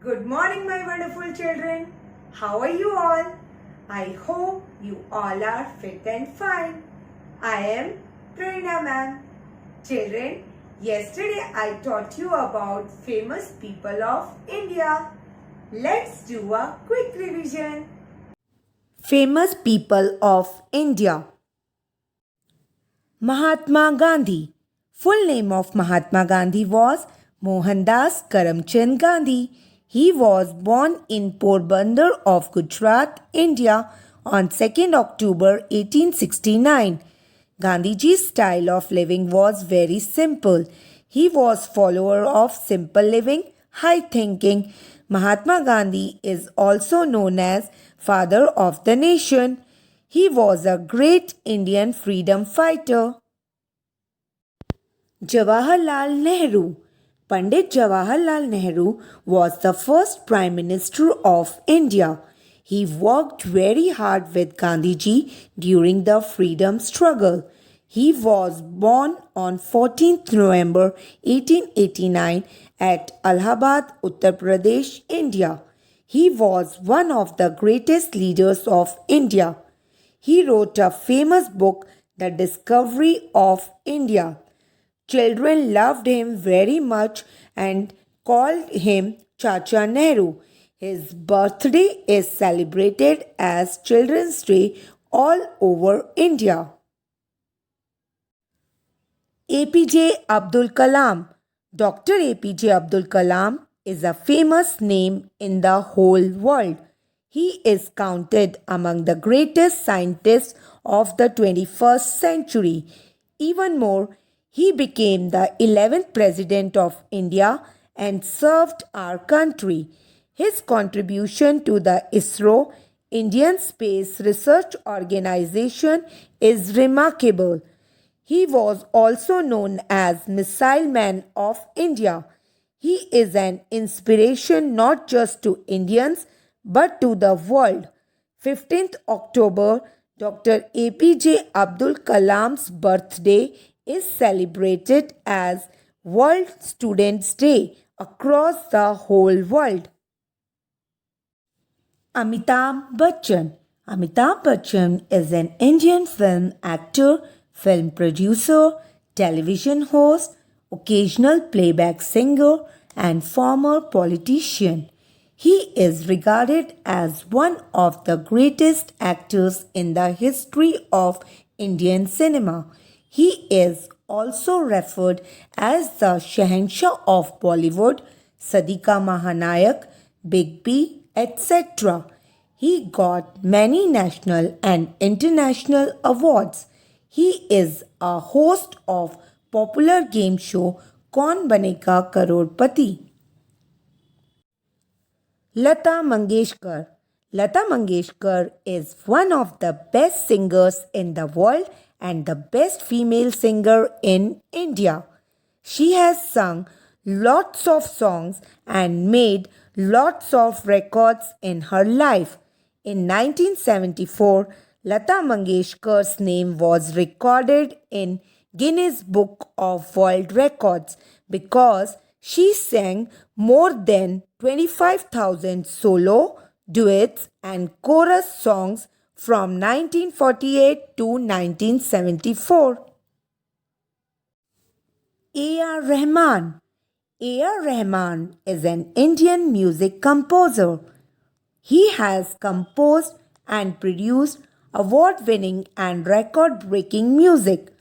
Good morning, my wonderful children. How are you all? I hope you all are fit and fine. I am Prerna ma'am. Children, yesterday I taught you about famous people of India. Let's do a quick revision. Famous people of India. Mahatma Gandhi. Full name of Mahatma Gandhi was Mohandas Karamchand Gandhi. He was born in Porbandar of Gujarat, India on 2nd October 1869. Gandhiji's style of living was very simple. He was follower of simple living, high thinking. Mahatma Gandhi is also known as father of the nation. He was a great Indian freedom fighter. Jawaharlal Nehru. Pandit Jawaharlal Nehru was the first Prime Minister of India. He worked very hard with Gandhiji during the freedom struggle. He was born on 14th November 1889 at Allahabad, Uttar Pradesh, India. He was one of the greatest leaders of India. He wrote a famous book, The Discovery of India. Children loved him very much and called him Chacha Nehru. His birthday is celebrated as Children's Day all over India. APJ Abdul Kalam. Dr. APJ Abdul Kalam is a famous name in the whole world. He is counted among the greatest scientists of the 21st century. Even more, he became the 11th President of India and served our country. His contribution to the ISRO, Indian Space Research Organization, is remarkable. He was also known as Missile Man of India. He is an inspiration not just to Indians but to the world. 15th October, Dr. APJ Abdul Kalam's birthday is celebrated as World Students' Day across the whole world. Amitabh Bachchan. Amitabh Bachchan is an Indian film actor, film producer, television host, occasional playback singer, and former politician. He is regarded as one of the greatest actors in the history of Indian cinema. He is also referred as the Shahenshah of Bollywood, Sadika Mahanayak, Big B, etc. He got many national and international awards. He is a host of popular game show Kaun Banega Crorepati. Lata Mangeshkar. Lata Mangeshkar is one of the best singers in the world and the best female singer in India. She has sung lots of songs and made lots of records in her life. In 1974, Lata Mangeshkar's name was recorded in Guinness Book of World Records because she sang more than 25,000 solo, duets, and chorus songs from 1948 to 1974. A.R. Rahman. A.R. Rahman is an Indian music composer. He has composed and produced award-winning and record-breaking music.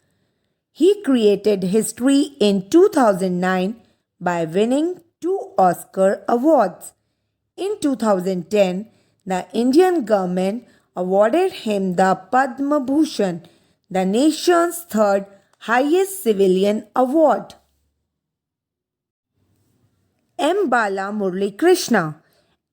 He created history in 2009 by winning 2 Oscar awards. In 2010, the Indian government awarded him the Padma Bhushan, the nation's third highest civilian award. M. Bala Murali Krishna.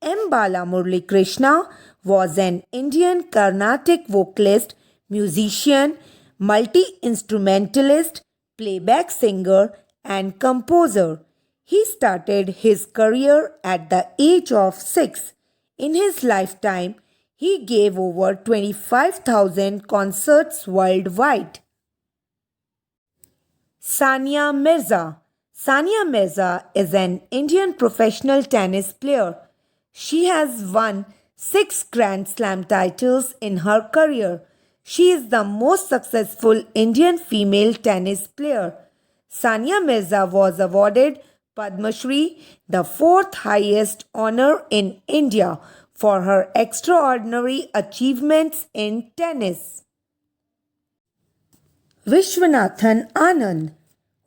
M. Bala Murali Krishna was an Indian Carnatic vocalist, musician, multi-instrumentalist, playback singer, and composer. He started his career at the age of 6. In his lifetime, he gave over 25,000 concerts worldwide. Sania Mirza. Sania Mirza is an Indian professional tennis player. She has won 6 Grand Slam titles in her career. She is the most successful Indian female tennis player. Sania Mirza was awarded Padma Shri, the fourth highest honor in India, for her extraordinary achievements in tennis. Vishwanathan Anand.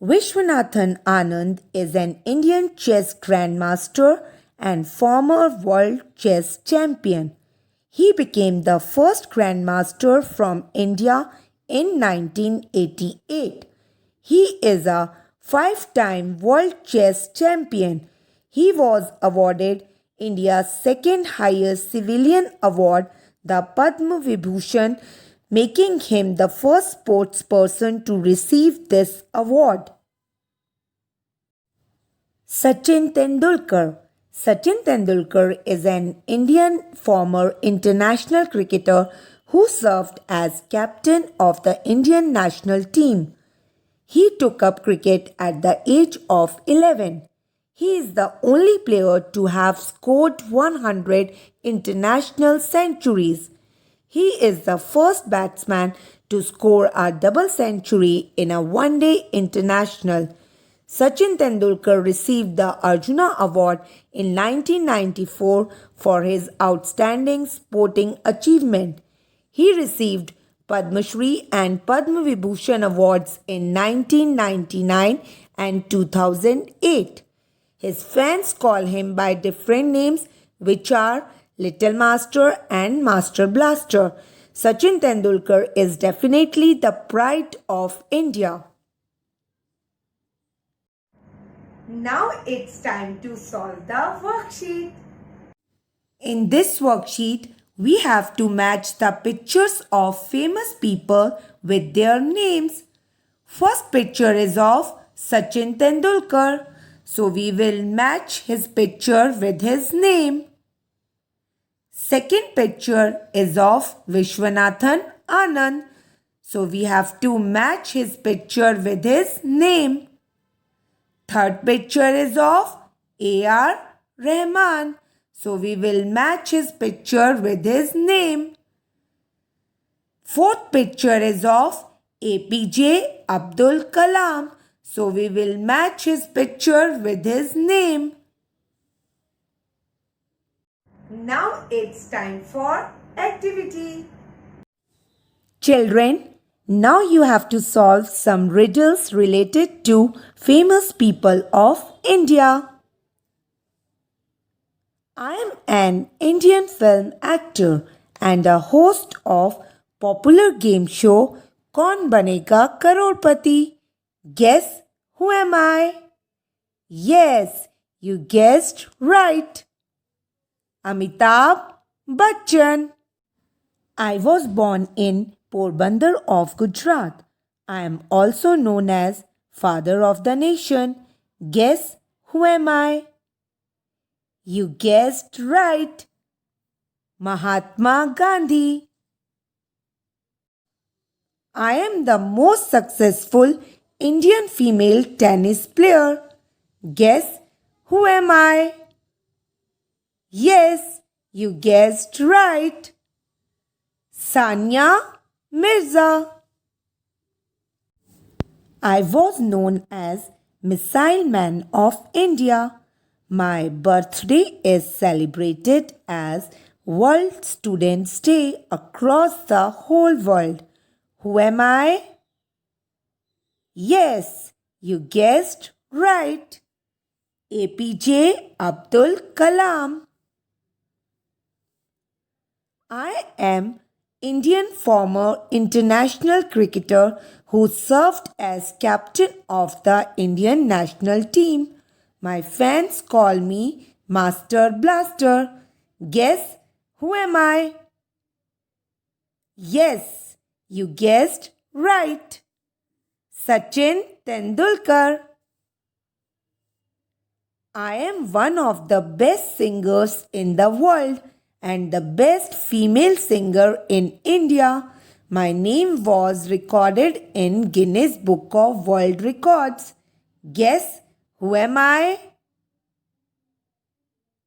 Vishwanathan Anand is an Indian chess grandmaster and former world chess champion. He became the first grandmaster from India in 1988. He is a 5-time world chess champion. He was awarded India's second highest civilian award, the Padma Vibhushan, making him the first sports person to receive this award. Sachin Tendulkar. Sachin Tendulkar is an Indian former international cricketer who served as captain of the Indian national team. He took up cricket at the age of 11. He is the only player to have scored 100 international centuries. He is the first batsman to score a double century in a one-day international. Sachin Tendulkar received the Arjuna Award in 1994 for his outstanding sporting achievement. He received Padma Shri and Padma Vibhushan awards in 1999 and 2008. His fans call him by different names, which are Little Master and Master Blaster. Sachin Tendulkar is definitely the pride of India. Now it's time to solve the worksheet. In this worksheet, we have to match the pictures of famous people with their names. First picture is of Sachin Tendulkar, so we will match his picture with his name. Second picture is of Vishwanathan Anand, so we have to match his picture with his name. Third picture is of A.R. Rahman, so we will match his picture with his name. Fourth picture is of APJ Abdul Kalam, so we will match his picture with his name. Now it's time for activity. Children, now you have to solve some riddles related to famous people of India. I am an Indian film actor and a host of popular game show Kaun Banega Crorepati. Guess who am I? Yes, you guessed right. Amitabh Bachchan. I was born in Porbandar of Gujarat. I am also known as Father of the Nation. Guess who am I? You guessed right. Mahatma Gandhi. I am the most successful Indian female tennis player. Guess who am I? Yes, you guessed right. Sania Mirza. I was known as Missile Man of India. My birthday is celebrated as World Students' Day across the whole world. Who am I? Yes, you guessed right. APJ Abdul Kalam. I am Indian former international cricketer who served as captain of the Indian national team. My fans call me Master Blaster. Guess who am I? Yes, you guessed right. Sachin Tendulkar. I am one of the best singers in the world and the best female singer in India. My name was recorded in Guinness Book of World Records. Guess who am I?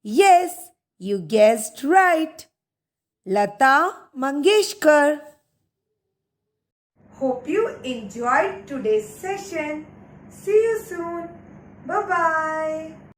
Yes, You guessed right. Lata Mangeshkar. Hope you enjoyed today's session. See you soon. Bye-bye.